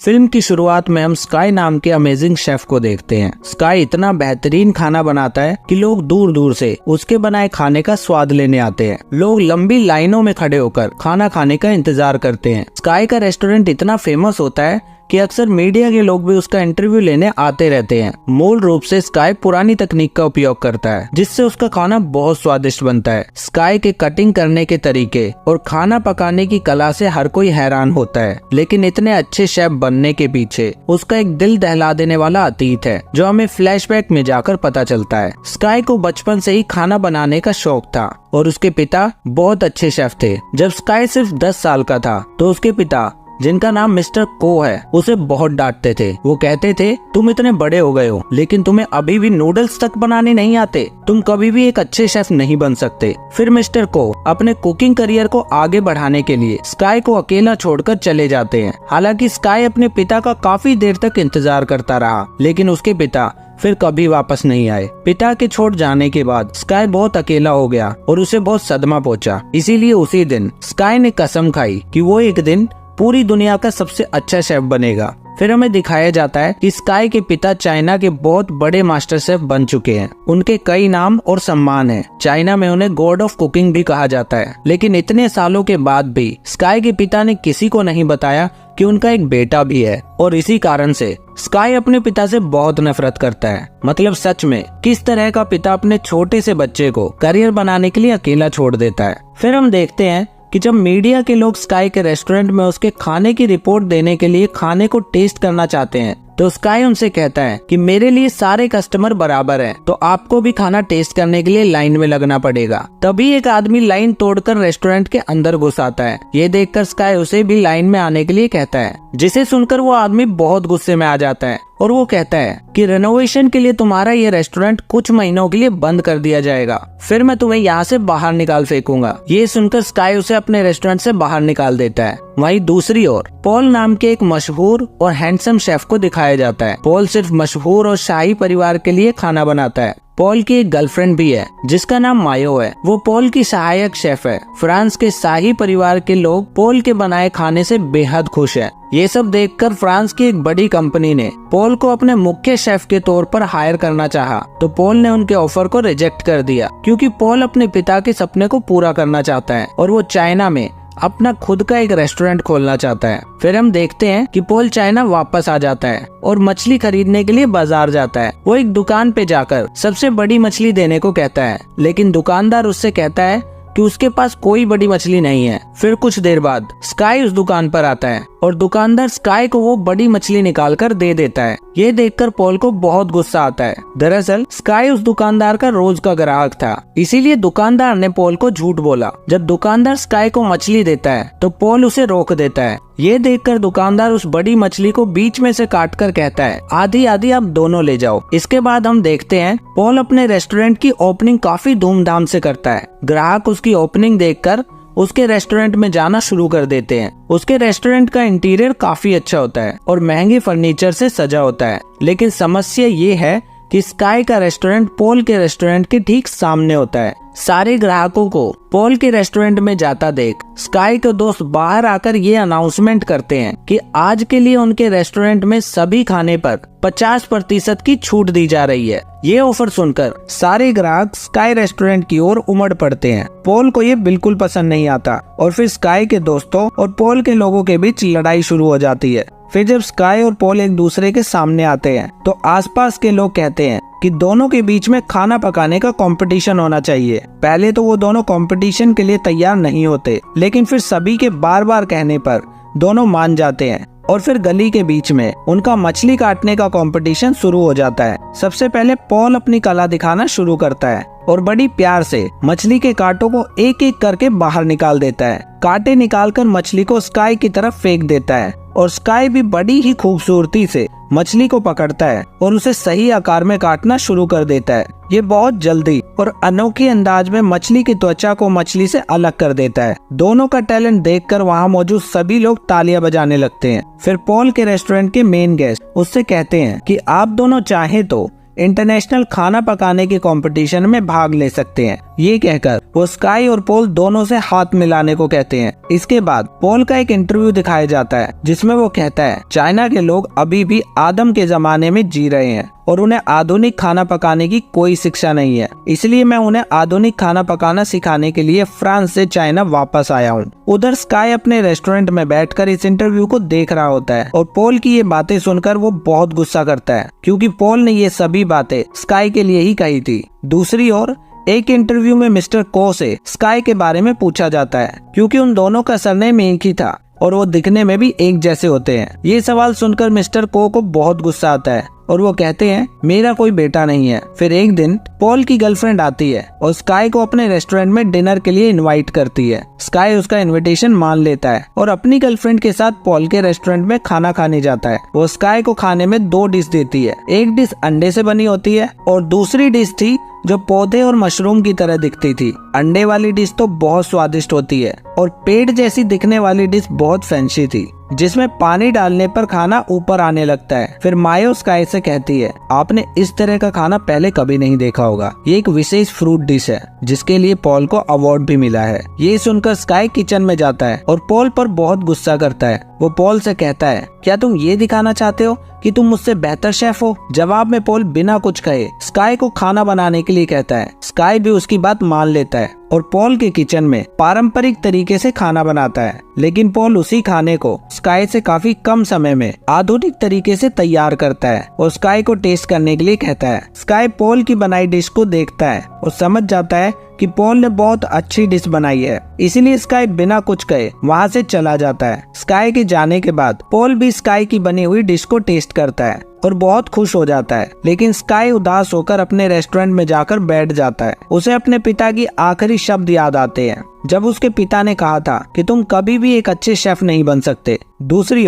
Film की शुरुआत में हम स्काई नाम के अमेजिंग शेफ को देखते हैं। स्काई इतना बेहतरीन खाना बनाता है कि लोग दूर दूर से उसके बनाए खाने का स्वाद लेने आते हैं। लोग लंबी लाइनों में खड़े होकर खाना खाने का इंतजार करते हैं। स्काई का रेस्टोरेंट इतना फेमस होता है कि अक्सर मीडिया के लोग भी उसका इंटरव्यू लेने आते रहते हैं। मूल रूप से स्काई पुरानी तकनीक का उपयोग करता है, जिससे उसका खाना बहुत स्वादिष्ट बनता है। स्काई के कटिंग करने के तरीके और खाना पकाने की कला से हर कोई हैरान होता है, लेकिन इतने अच्छे शेफ बनने के पीछे उसका एक दिल दहला देने वाला अतीत है, जो हमें फ्लैशबैक में जाकर पता चलता है। स्काई को बचपन से ही खाना बनाने का शौक था और उसके पिता बहुत अच्छे शेफ थे। जब स्काई सिर्फ 10 साल का था तो उसके पिता, जिनका नाम मिस्टर को है, उसे बहुत डांटते थे। वो कहते थे, तुम इतने बड़े हो गए हो लेकिन तुम्हें अभी भी नूडल्स तक बनाने नहीं आते, तुम कभी भी एक अच्छे शेफ नहीं बन सकते। फिर मिस्टर को अपने कुकिंग करियर को आगे बढ़ाने के लिए स्काई को अकेला छोड़कर चले जाते हैं। हालांकि स्काई अपने पिता का काफी देर तक इंतजार करता रहा, लेकिन उसके पिता फिर कभी वापस नहीं आए। पिता के छोड़ जाने के बाद स्काई बहुत अकेला हो गया और उसे बहुत सदमा पहुंचा। इसीलिए उसी दिन स्काई ने कसम खाई कि वो एक दिन पूरी दुनिया का सबसे अच्छा शेफ बनेगा। फिर हमें दिखाया जाता है कि स्काई के पिता चाइना के बहुत बड़े मास्टर शेफ बन चुके हैं। उनके कई नाम और सम्मान हैं। चाइना में उन्हें गॉड ऑफ कुकिंग भी कहा जाता है। लेकिन इतने सालों के बाद भी स्काई के पिता ने किसी को नहीं बताया कि उनका एक बेटा भी है, और इसी कारण से स्काई अपने पिता से बहुत नफरत करता है। मतलब सच में किस तरह का पिता अपने छोटे से बच्चे को करियर बनाने के लिए अकेला छोड़ देता है। फिर हम देखते हैं कि जब मीडिया के लोग स्काई के रेस्टोरेंट में उसके खाने की रिपोर्ट देने के लिए खाने को टेस्ट करना चाहते हैं, तो स्काई उनसे कहता है कि मेरे लिए सारे कस्टमर बराबर हैं, तो आपको भी खाना टेस्ट करने के लिए लाइन में लगना पड़ेगा। तभी एक आदमी लाइन तोड़कर रेस्टोरेंट के अंदर घुस आता है। ये देखकर स्काई उसे भी लाइन में आने के लिए कहता है, जिसे सुनकर वो आदमी बहुत गुस्से में आ जाता है और वो कहता है कि रेनोवेशन के लिए तुम्हारा ये रेस्टोरेंट कुछ महीनों के लिए बंद कर दिया जाएगा, फिर मैं तुम्हें यहाँ से बाहर निकाल फेंकूंगा। ये सुनकर स्काई उसे अपने रेस्टोरेंट से बाहर निकाल देता है। वहीं दूसरी ओर पॉल नाम के एक मशहूर और हैंडसम शेफ को दिखाया जाता है। पॉल सिर्फ मशहूर और शाही परिवार के लिए खाना बनाता है। पॉल की एक गर्लफ्रेंड भी है जिसका नाम मायो है। वो पॉल की सहायक शेफ है। फ्रांस के शाही परिवार के लोग पॉल के बनाए खाने से बेहद खुश हैं। ये सब देखकर फ्रांस की एक बड़ी कंपनी ने पॉल को अपने मुख्य शेफ के तौर पर हायर करना चाहा, तो पॉल ने उनके ऑफर को रिजेक्ट कर दिया, क्योंकि पॉल अपने पिता के सपने को पूरा करना चाहता है और वो चाइना में अपना खुद का एक रेस्टोरेंट खोलना चाहता है। फिर हम देखते हैं कि पॉल चाइना वापस आ जाता है और मछली खरीदने के लिए बाजार जाता है। वो एक दुकान पे जाकर सबसे बड़ी मछली देने को कहता है, लेकिन दुकानदार उससे कहता है कि उसके पास कोई बड़ी मछली नहीं है। फिर कुछ देर बाद स्काई उस दुकान पर आता है और दुकानदार स्काई को वो बड़ी मछली निकाल कर दे देता है। ये देखकर पॉल को बहुत गुस्सा आता है। दरअसल स्काई उस दुकानदार का रोज का ग्राहक था, इसीलिए दुकानदार ने पॉल को झूठ बोला। जब दुकानदार स्काई को मछली देता है तो पॉल उसे रोक देता है। ये देखकर दुकानदार उस बड़ी मछली को बीच में से काटकर कहता है, आधी आधी आप दोनों ले जाओ। इसके बाद हम देखते हैं पॉल अपने रेस्टोरेंट की ओपनिंग काफी धूमधाम से करता है। ग्राहक उसकी ओपनिंग देखकर उसके रेस्टोरेंट में जाना शुरू कर देते हैं। उसके रेस्टोरेंट का इंटीरियर काफी अच्छा होता है और महंगे फर्नीचर से सजा होता है। लेकिन समस्या ये है कि स्काई का रेस्टोरेंट पॉल के रेस्टोरेंट के ठीक सामने होता है। सारे ग्राहकों को पॉल के रेस्टोरेंट में जाता देख स्काई के दोस्त बाहर आकर ये अनाउंसमेंट करते हैं कि आज के लिए उनके रेस्टोरेंट में सभी खाने पर 50% की छूट दी जा रही है। ये ऑफर सुनकर सारे ग्राहक स्काई रेस्टोरेंट की ओर उमड़ पड़ते हैं। पॉल को ये बिल्कुल पसंद नहीं आता और फिर स्काई के दोस्तों और पॉल के लोगों के बीच लड़ाई शुरू हो जाती है। फिर जब स्काई और पॉल एक दूसरे के सामने आते हैं तो आसपास के लोग कहते हैं कि दोनों के बीच में खाना पकाने का कंपटीशन होना चाहिए। पहले तो वो दोनों कंपटीशन के लिए तैयार नहीं होते, लेकिन फिर सभी के बार बार कहने पर दोनों मान जाते हैं और फिर गली के बीच में उनका मछली काटने का कंपटीशन शुरू हो जाता है। सबसे पहले पॉल अपनी कला दिखाना शुरू करता है और बड़ी प्यार से मछली के कांटों को एक एक करके बाहर निकाल देता है। कांटे निकालकर मछली को स्काई की तरफ फेंक देता है और स्काई भी बड़ी ही खूबसूरती से मछली को पकड़ता है और उसे सही आकार में काटना शुरू कर देता है। ये बहुत जल्दी और अनोखे अंदाज में मछली की त्वचा को मछली से अलग कर देता है। दोनों का टैलेंट देखकर वहाँ मौजूद सभी लोग तालियां बजाने लगते हैं। फिर पॉल के रेस्टोरेंट के मेन गेस्ट उससे कहते हैं कि आप दोनों चाहे तो इंटरनेशनल खाना पकाने के कंपटीशन में भाग ले सकते हैं। ये कहकर वो स्काई और पॉल दोनों से हाथ मिलाने को कहते हैं। इसके बाद पॉल का एक इंटरव्यू दिखाया जाता है जिसमें वो कहता है चाइना के लोग अभी भी आदम के जमाने में जी रहे हैं और उन्हें आधुनिक खाना पकाने की कोई शिक्षा नहीं है, इसलिए मैं उन्हें आधुनिक खाना पकाना सिखाने के लिए फ्रांस से चाइना वापस आया हूँ। उधर स्काई अपने रेस्टोरेंट में बैठकर इस इंटरव्यू को देख रहा होता है और पॉल की ये बातें सुनकर वो बहुत गुस्सा करता है क्योंकि पॉल ने ये सभी बातें स्काई के लिए ही कही थी। दूसरी ओर एक इंटरव्यू में मिस्टर को से स्काई के बारे में पूछा जाता है क्योंकि उन दोनों का सरनेम एक ही था और वो दिखने में भी एक जैसे होते हैं। ये सवाल सुनकर मिस्टर को बहुत गुस्सा आता है और वो कहते हैं मेरा कोई बेटा नहीं है। फिर एक दिन पॉल की गर्लफ्रेंड आती है और स्काई को अपने रेस्टोरेंट में डिनर के लिए इनवाइट करती है। स्काई उसका इनविटेशन मान लेता है और अपनी गर्लफ्रेंड के साथ पॉल के रेस्टोरेंट में खाना खाने जाता है। वो स्काई को खाने में 2 डिश देती है। एक डिश अंडे से बनी होती है और दूसरी डिश थी जो पौधे और मशरूम की तरह दिखती थी। अंडे वाली डिश तो बहुत स्वादिष्ट होती है और पेड़ जैसी दिखने वाली डिश बहुत फैंसी थी जिसमें पानी डालने पर खाना ऊपर आने लगता है। फिर मायो स्काई से कहती है आपने इस तरह का खाना पहले कभी नहीं देखा होगा, ये एक विशेष फ्रूट डिश है जिसके लिए पॉल को अवार्ड भी मिला है। ये सुनकर स्काई किचन में जाता है और पॉल पर बहुत गुस्सा करता है। वो पॉल से कहता है क्या तुम ये दिखाना चाहते हो कि तुम मुझसे बेहतर शेफ हो? जवाब में पॉल बिना कुछ कहे स्काई को खाना बनाने के लिए कहता है। स्काई भी उसकी बात मान लेता है और पॉल के किचन में पारंपरिक तरीके से खाना बनाता है, लेकिन पॉल उसी खाने को स्काई से काफी कम समय में आधुनिक तरीके से तैयार करता है और स्काई को टेस्ट करने के लिए कहता है। स्काई पॉल की बनाई डिश को देखता है और समझ जाता है कि पॉल ने बहुत अच्छी डिश बनाई है, इसीलिए स्काई बिना कुछ कहे वहाँ से चला जाता है। स्काई के जाने के बाद पॉल भी स्काई की बनी हुई डिश को टेस्ट करता है और बहुत खुश हो जाता है, लेकिन स्काई उदास होकर अपने रेस्टोरेंट में जाकर बैठ जाता है। उसे अपने पिता की आखिरी शब्द याद आते हैं जब उसके पिता ने कहा था कि तुम कभी भी एक अच्छे शेफ नहीं बन सकते। दूसरी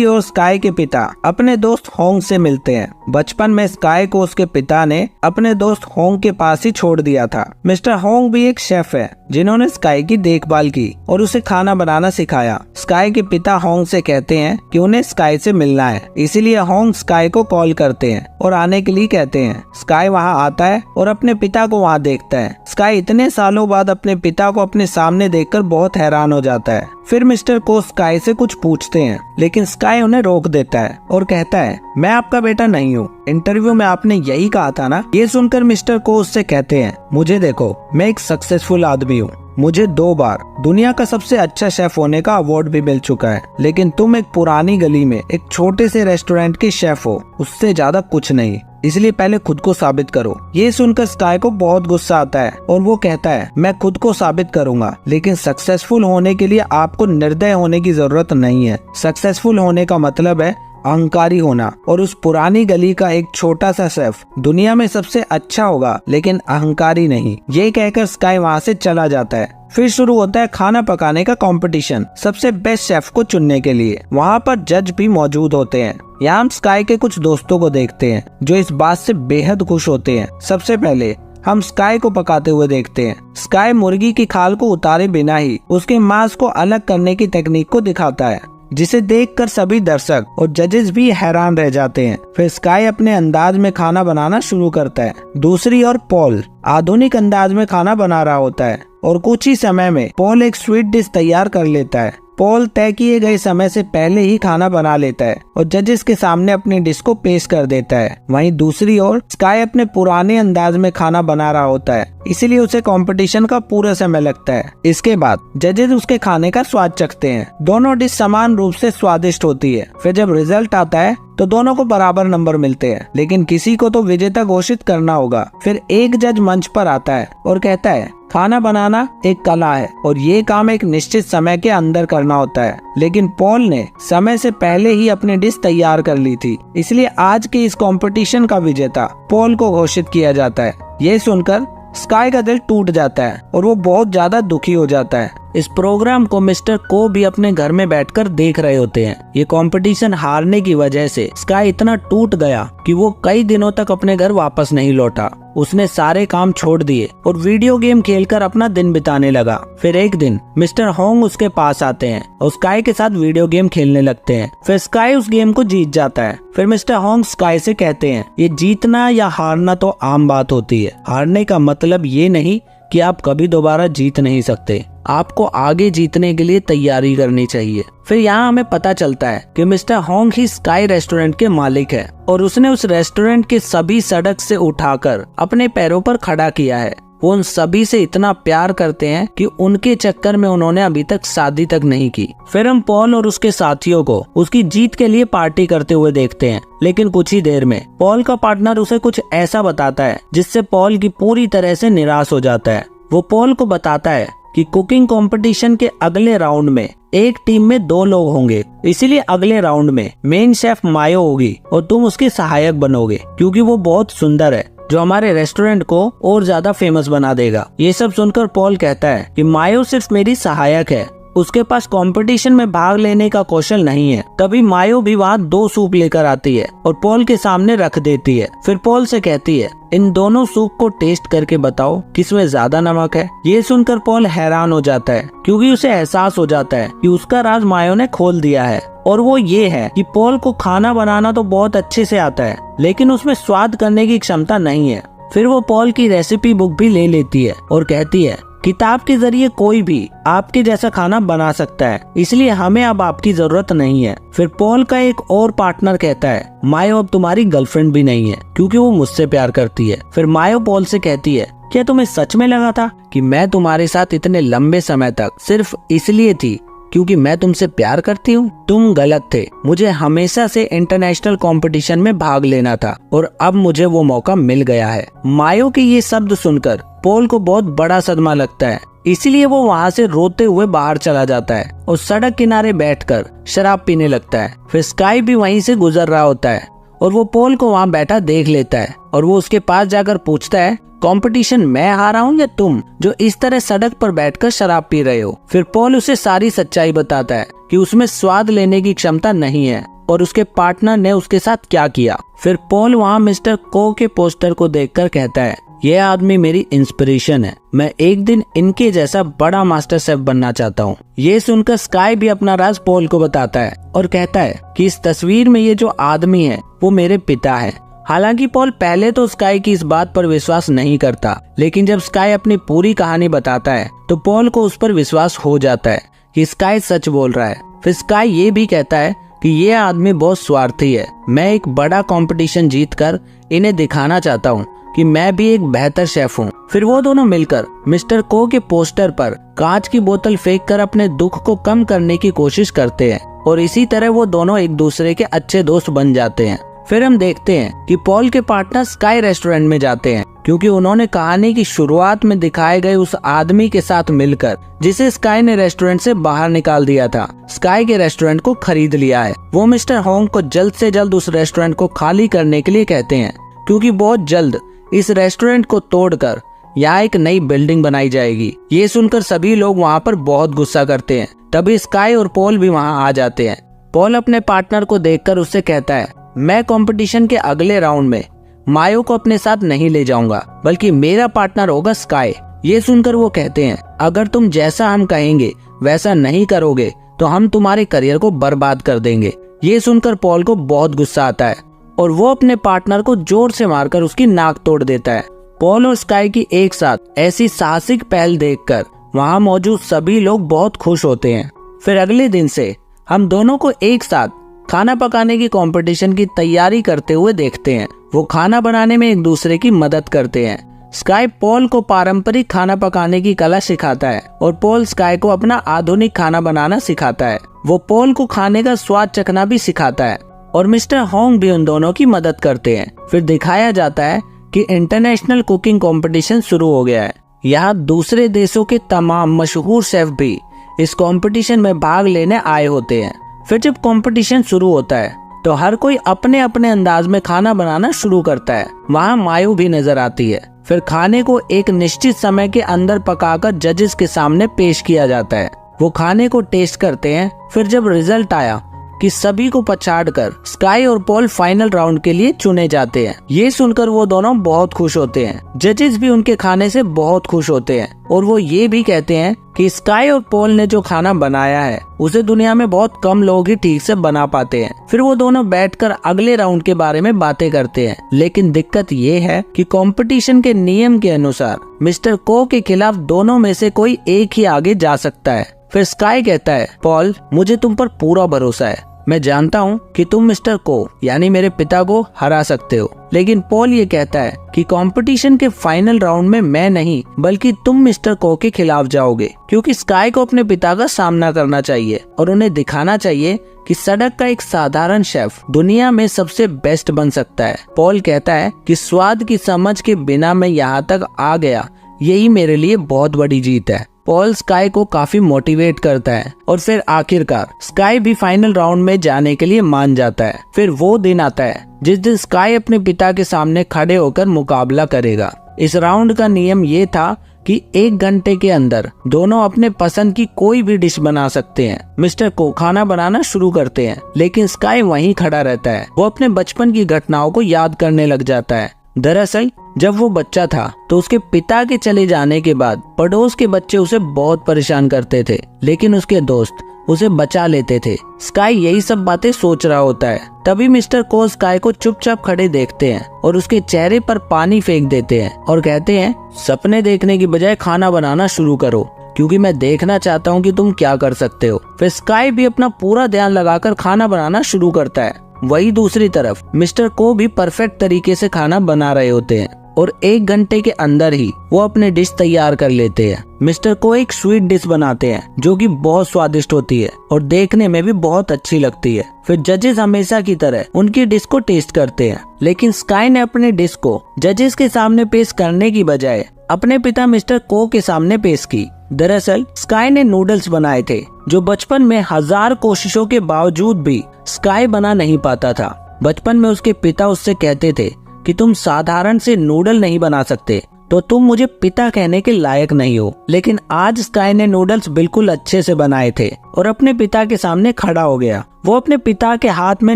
ओर स्काई के पिता अपने दोस्त होंग से मिलते हैं। बचपन में स्काई को उसके पिता ने अपने दोस्त होंग के पास ही छोड़ दिया था। मिस्टर होंग भी एक शेफ है जिन्होंने स्काई की देखभाल की और उसे खाना बनाना सिखाया। स्काई के पिता होंग से कहते हैं कि उन्हें स्काई से मिलना है, इसीलिए होंग स्काई को कॉल करते हैं और आने के लिए कहते हैं। स्काई वहां आता है और अपने पिता को वहां देखता है। स्काई इतने सालों बाद अपने पिता को अपने सामने देखकर बहुत हैरान हो जाता है। फिर मिस्टर को स्काई से कुछ पूछते हैं, लेकिन स्काई उन्हें रोक देता है और कहता है मैं आपका बेटा नहीं हूँ, इंटरव्यू में आपने यही कहा था ना। ये सुनकर मिस्टर को उससे कहते हैं मुझे देखो, मैं एक सक्सेसफुल आदमी हूँ, मुझे 2 बार दुनिया का सबसे अच्छा शेफ होने का अवार्ड भी मिल चुका है, लेकिन तुम एक पुरानी गली में एक छोटे से रेस्टोरेंट की शेफ हो, उससे ज्यादा कुछ नहीं, इसलिए पहले खुद को साबित करो। ये सुनकर स्काई को बहुत गुस्सा आता है और वो कहता है मैं खुद को साबित करूंगा, लेकिन सक्सेसफुल होने के लिए आपको निर्दय होने की जरूरत नहीं है। सक्सेसफुल होने का मतलब है अहंकारी होना, और उस पुरानी गली का एक छोटा सा शेफ दुनिया में सबसे अच्छा होगा, लेकिन अहंकारी नहीं। ये कहकर स्काई वहाँ से चला जाता है। फिर शुरू होता है खाना पकाने का कंपटीशन सबसे बेस्ट शेफ को चुनने के लिए। वहाँ पर जज भी मौजूद होते हैं। यहाँ हम स्काई के कुछ दोस्तों को देखते हैं जो इस बात से बेहद खुश होते हैं। सबसे पहले हम स्काई को पकाते हुए देखते हैं। स्काई मुर्गी की खाल को उतारे बिना ही उसके मांस को अलग करने की तकनीक को दिखाता है, जिसे देखकर सभी दर्शक और जजेस भी हैरान रह जाते हैं। फिर स्काई अपने अंदाज में खाना बनाना शुरू करता है। दूसरी ओर पॉल आधुनिक अंदाज में खाना बना रहा होता है और कुछ ही समय में पॉल एक स्वीट डिश तैयार कर लेता है। पॉल तय किए गए समय से पहले ही खाना बना लेता है और जजेस के सामने अपनी डिश को पेश कर देता है। वहीं दूसरी ओर स्काई अपने पुराने अंदाज में खाना बना रहा होता है, इसीलिए उसे कंपटीशन का पूरा समय लगता है। इसके बाद जजेस उसके खाने का स्वाद चखते हैं। दोनों डिश समान रूप से स्वादिष्ट होती है। फिर जब रिजल्ट आता है तो दोनों को बराबर नंबर मिलते हैं, लेकिन किसी को तो विजेता घोषित करना होगा। फिर एक जज मंच पर आता है और कहता है खाना बनाना एक कला है और ये काम एक निश्चित समय के अंदर करना होता है, लेकिन पॉल ने समय से पहले ही अपनी डिश तैयार कर ली थी, इसलिए आज के इस कंपटीशन का विजेता पॉल को घोषित किया जाता है। ये सुनकर स्काई का दिल टूट जाता है और वो बहुत ज्यादा दुखी हो जाता है। इस प्रोग्राम को मिस्टर को भी अपने घर में बैठकर देख रहे होते हैं। ये कंपटीशन हारने की वजह से स्काई इतना टूट गया कि वो कई दिनों तक अपने घर वापस नहीं लौटा। उसने सारे काम छोड़ दिए और वीडियो गेम खेलकर अपना दिन बिताने लगा। फिर एक दिन मिस्टर होंग उसके पास आते हैं और स्काई के साथ वीडियो गेम खेलने लगते हैं। फिर स्काई उस गेम को जीत जाता है। फिर मिस्टर होंग स्काई से कहते हैं, ये जीतना या हारना तो आम बात होती है। हारने का मतलब ये नहीं कि आप कभी दोबारा जीत नहीं सकते। आपको आगे जीतने के लिए तैयारी करनी चाहिए। फिर यहाँ हमें पता चलता है कि मिस्टर होंग ही स्काई रेस्टोरेंट के मालिक है और उसने उस रेस्टोरेंट के सभी सड़क से उठाकर अपने पैरों पर खड़ा किया है। वो उन सभी से इतना प्यार करते हैं कि उनके चक्कर में उन्होंने अभी तक शादी तक नहीं की। फिर हम पॉल और उसके साथियों को उसकी जीत के लिए पार्टी करते हुए देखते हैं। लेकिन कुछ ही देर में पॉल का पार्टनर उसे कुछ ऐसा बताता है जिससे पॉल की पूरी तरह से निराश हो जाता है। वो पॉल को बताता है कि कुकिंग कंपटीशन के अगले राउंड में एक टीम में 2 लोग होंगे, इसीलिए अगले राउंड में मेन शेफ मायो होगी और तुम उसके सहायक बनोगे क्योंकि वो बहुत सुंदर है, जो हमारे रेस्टोरेंट को और ज्यादा फेमस बना देगा। ये सब सुनकर पॉल कहता है कि मायो सिर्फ मेरी सहायक है, उसके पास कंपटीशन में भाग लेने का कौशल नहीं है। तभी मायो भी वहाँ 2 सूप लेकर आती है और पॉल के सामने रख देती है। फिर पॉल से कहती है, इन दोनों सूप को टेस्ट करके बताओ किसमें ज्यादा नमक है। ये सुनकर पॉल हैरान हो जाता है क्योंकि उसे एहसास हो जाता है कि उसका राज मायो ने खोल दिया है। और वो ये है कि पॉल को खाना बनाना तो बहुत अच्छे से आता है, लेकिन उसमें स्वाद करने की क्षमता नहीं है। फिर वो पॉल की रेसिपी बुक भी ले लेती है और कहती है, किताब के जरिए कोई भी आपके जैसा खाना बना सकता है, इसलिए हमें अब आपकी जरूरत नहीं है। फिर पॉल का एक और पार्टनर कहता है, मायो अब तुम्हारी गर्लफ्रेंड भी नहीं है क्योंकि वो मुझसे प्यार करती है। फिर मायो पॉल से कहती है, क्या तुम्हें सच में लगा था कि मैं तुम्हारे साथ इतने लंबे समय तक सिर्फ इसलिए थी क्योंकि मैं तुमसे प्यार करती हूँ? तुम गलत थे। मुझे हमेशा से इंटरनेशनल कंपटीशन में भाग लेना था और अब मुझे वो मौका मिल गया है। मायो के ये शब्द सुनकर पॉल को बहुत बड़ा सदमा लगता है, इसीलिए वो वहाँ से रोते हुए बाहर चला जाता है और सड़क किनारे बैठकर शराब पीने लगता है। फिर स्काई भी वहीं से गुजर रहा होता है और वो पॉल को वहाँ बैठा देख लेता है और वो उसके पास जाकर पूछता है, कंपटीशन मैं हारा हूँ या तुम, जो इस तरह सड़क पर बैठकर शराब पी रहे हो? फिर पॉल उसे सारी सच्चाई बताता है कि उसमें स्वाद लेने की क्षमता नहीं है और उसके पार्टनर ने उसके साथ क्या किया। फिर पॉल वहाँ मिस्टर को के पोस्टर को देखकर कहता है, यह आदमी मेरी इंस्पिरेशन है, मैं एक दिन इनके जैसा बड़ा मास्टर शेफ बनना चाहता हूँ। ये सुनकर स्काई भी अपना राज पॉल को बताता है और कहता है कि इस तस्वीर में ये जो आदमी है वो मेरे पिता है। हालांकि पॉल पहले तो स्काई की इस बात पर विश्वास नहीं करता, लेकिन जब स्काई अपनी पूरी कहानी बताता है तो पॉल को उस पर विश्वास हो जाता है कि स्काई सच बोल रहा है। फिर स्काई ये भी कहता है कि ये आदमी बहुत स्वार्थी है, मैं एक बड़ा कंपटीशन जीतकर इन्हें दिखाना चाहता हूँ कि मैं भी एक बेहतर शेफ हूँ। फिर वो दोनों मिलकर मिस्टर को के पोस्टर पर कांच की बोतल फेंककर अपने दुख को कम करने की कोशिश करते हैं और इसी तरह वो दोनों एक दूसरे के अच्छे दोस्त बन जाते हैं। फिर हम देखते हैं कि पॉल के पार्टनर स्काई रेस्टोरेंट में जाते हैं क्योंकि उन्होंने कहानी की शुरुआत में दिखाए गए उस आदमी के साथ मिलकर जिसे स्काई ने रेस्टोरेंट से बाहर निकाल दिया था, स्काई के रेस्टोरेंट को खरीद लिया है। वो मिस्टर होंग को जल्द से जल्द उस रेस्टोरेंट को खाली करने के लिए कहते हैं क्योंकि बहुत जल्द इस रेस्टोरेंट को तोड़कर यहाँ एक नई बिल्डिंग बनाई जाएगी। ये सुनकर सभी लोग वहाँ पर बहुत गुस्सा करते हैं। तभी स्काई और पॉल भी वहाँ आ जाते हैं। पॉल अपने पार्टनर को देखकर उससे कहता है, मैं कंपटीशन के अगले राउंड में मायो को अपने साथ नहीं ले जाऊंगा, बल्कि मेरा पार्टनर होगा स्काई। ये सुनकर वो कहते हैं, अगर तुम जैसा हम कहेंगे वैसा नहीं करोगे तो हम तुम्हारे करियर को बर्बाद कर देंगे। ये सुनकर पॉल को बहुत गुस्सा आता है और वो अपने पार्टनर को जोर से मारकर उसकी नाक तोड़ देता है। पॉल और स्काई की एक साथ ऐसी साहसिक पहल देखकर वहाँ मौजूद सभी लोग बहुत खुश होते हैं। फिर अगले दिन से हम दोनों को एक साथ खाना पकाने की कंपटीशन की तैयारी करते हुए देखते हैं। वो खाना बनाने में एक दूसरे की मदद करते हैं। स्काई पॉल को पारंपरिक खाना पकाने की कला सिखाता है और पॉल स्काई को अपना आधुनिक खाना बनाना सिखाता है। वो पॉल को खाने का स्वाद चखना भी सिखाता है और मिस्टर होंग भी उन दोनों की मदद करते हैं। फिर दिखाया जाता है कि इंटरनेशनल कुकिंग कंपटीशन शुरू हो गया है। यहाँ दूसरे देशों के तमाम मशहूर शेफ भी इस कंपटीशन में भाग लेने आए होते हैं। फिर जब कंपटीशन शुरू होता है तो हर कोई अपने अपने अंदाज में खाना बनाना शुरू करता है। वहाँ मायो भी नजर आती है। फिर खाने को एक निश्चित समय के अंदर पकाकर जजेस के सामने पेश किया जाता है। वो खाने को टेस्ट करते हैं। फिर जब रिजल्ट आया कि सभी को पछाड़कर स्काई और पॉल फाइनल राउंड के लिए चुने जाते हैं, ये सुनकर वो दोनों बहुत खुश होते हैं। जजेस भी उनके खाने से बहुत खुश होते हैं और वो ये भी कहते हैं कि स्काई और पॉल ने जो खाना बनाया है उसे दुनिया में बहुत कम लोग ही ठीक से बना पाते हैं। फिर वो दोनों बैठकर अगले राउंड के बारे में बातें करते हैं। लेकिन दिक्कत ये है कि कंपटीशन के नियम के अनुसार मिस्टर को के खिलाफ दोनों में से कोई एक ही आगे जा सकता है। फिर स्काई कहता है, पॉल मुझे तुम पर पूरा भरोसा है। मैं जानता हूँ कि तुम मिस्टर को यानी मेरे पिता को हरा सकते हो। लेकिन पॉल ये कहता है कि कंपटीशन के फाइनल राउंड में मैं नहीं बल्कि तुम मिस्टर को के खिलाफ जाओगे, क्योंकि स्काई को अपने पिता का सामना करना चाहिए और उन्हें दिखाना चाहिए कि सड़क का एक साधारण शेफ दुनिया में सबसे बेस्ट बन सकता है। पॉल कहता है कि स्वाद की समझ के बिना मैं यहाँ तक आ गया, यही मेरे लिए बहुत बड़ी जीत है। पॉल स्काई को काफी मोटिवेट करता है और फिर आखिरकार स्काई भी फाइनल राउंड में जाने के लिए मान जाता है। फिर वो दिन आता है जिस दिन स्काई अपने पिता के सामने खड़े होकर मुकाबला करेगा। इस राउंड का नियम ये था कि 1 घंटे के अंदर दोनों अपने पसंद की कोई भी डिश बना सकते हैं। मिस्टर को खाना बनाना शुरू करते हैं, लेकिन स्काई वहीं खड़ा रहता है। वो अपने बचपन की घटनाओं को याद करने लग जाता है। दरअसल जब वो बच्चा था तो उसके पिता के चले जाने के बाद पड़ोस के बच्चे उसे बहुत परेशान करते थे, लेकिन उसके दोस्त उसे बचा लेते थे। स्काई यही सब बातें सोच रहा होता है। तभी मिस्टर को स्काई को चुपचाप खड़े देखते हैं और उसके चेहरे पर पानी फेंक देते हैं और कहते हैं, सपने देखने की बजाय खाना बनाना शुरू करो, क्योंकि मैं देखना चाहता हूँ कि तुम क्या कर सकते हो। फिर स्काई भी अपना पूरा ध्यान लगाकर खाना बनाना शुरू करता है। वही दूसरी तरफ मिस्टर को भी परफेक्ट तरीके से खाना बना रहे होते हैं और 1 घंटे के अंदर ही वो अपने डिश तैयार कर लेते हैं। मिस्टर को एक स्वीट डिश बनाते हैं जो कि बहुत स्वादिष्ट होती है और देखने में भी बहुत अच्छी लगती है। फिर जजेस हमेशा की तरह उनकी डिश को टेस्ट करते हैं, लेकिन स्काई ने अपने डिश को जजेस के सामने पेश करने की बजाय अपने पिता मिस्टर को के सामने पेश की। दरअसल स्काई ने नूडल्स बनाए थे जो बचपन में 1000 कोशिशों के बावजूद भी स्काई बना नहीं पाता था। बचपन में उसके पिता उससे कहते थे कि तुम साधारण से नूडल नहीं बना सकते तो तुम मुझे पिता कहने के लायक नहीं हो। लेकिन आज स्काई ने नूडल्स बिल्कुल अच्छे से बनाए थे और अपने पिता के सामने खड़ा हो गया। वो अपने पिता के हाथ में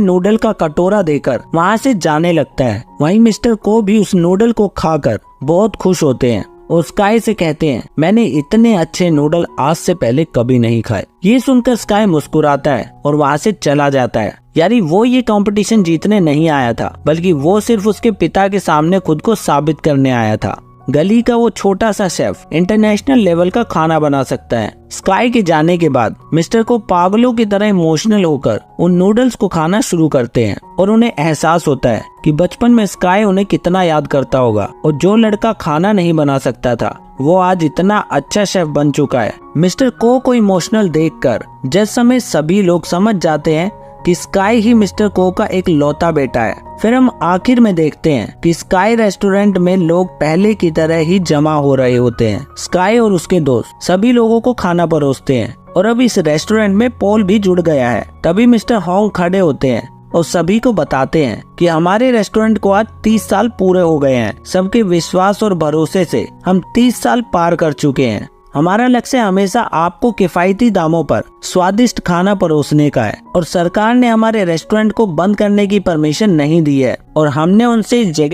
नूडल का कटोरा देकर वहाँ से जाने लगता है। वहीं मिस्टर को भी उस नूडल को खाकर बहुत खुश होते हैं और स्काई से कहते हैं, मैंने इतने अच्छे नूडल आज से पहले कभी नहीं खाए। ये सुनकर स्काई मुस्कुराता है और वहाँ से चला जाता है। यानी वो ये कंपटीशन जीतने नहीं आया था, बल्कि वो सिर्फ उसके पिता के सामने खुद को साबित करने आया था। गली का वो छोटा सा शेफ इंटरनेशनल लेवल का खाना बना सकता है। स्काई के जाने के बाद मिस्टर को पागलों की तरह इमोशनल होकर उन नूडल्स को खाना शुरू करते हैं और उन्हें एहसास होता है कि बचपन में स्काई उन्हें कितना याद करता होगा और जो लड़का खाना नहीं बना सकता था वो आज इतना अच्छा शेफ बन चुका है। मिस्टर को इमोशनल देखकर जिस समय सभी लोग समझ जाते हैं कि स्काई ही मिस्टर को का एक लौता बेटा है। फिर हम आखिर में देखते हैं कि स्काई रेस्टोरेंट में लोग पहले की तरह ही जमा हो रहे होते हैं। स्काई और उसके दोस्त सभी लोगों को खाना परोसते हैं और अब इस रेस्टोरेंट में पॉल भी जुड़ गया है। तभी मिस्टर हॉन्ग खड़े होते हैं और सभी को बताते हैं कि हमारे रेस्टोरेंट को आज 30 साल पूरे हो गए हैं। सबके विश्वास और भरोसे से हम 30 साल पार कर चुके हैं। हमारा लक्ष्य हमेशा आपको किफायती दामों पर स्वादिष्ट खाना परोसने का है और सरकार ने हमारे रेस्टोरेंट को बंद करने की परमिशन नहीं दी है और हमने उनसे इस जगह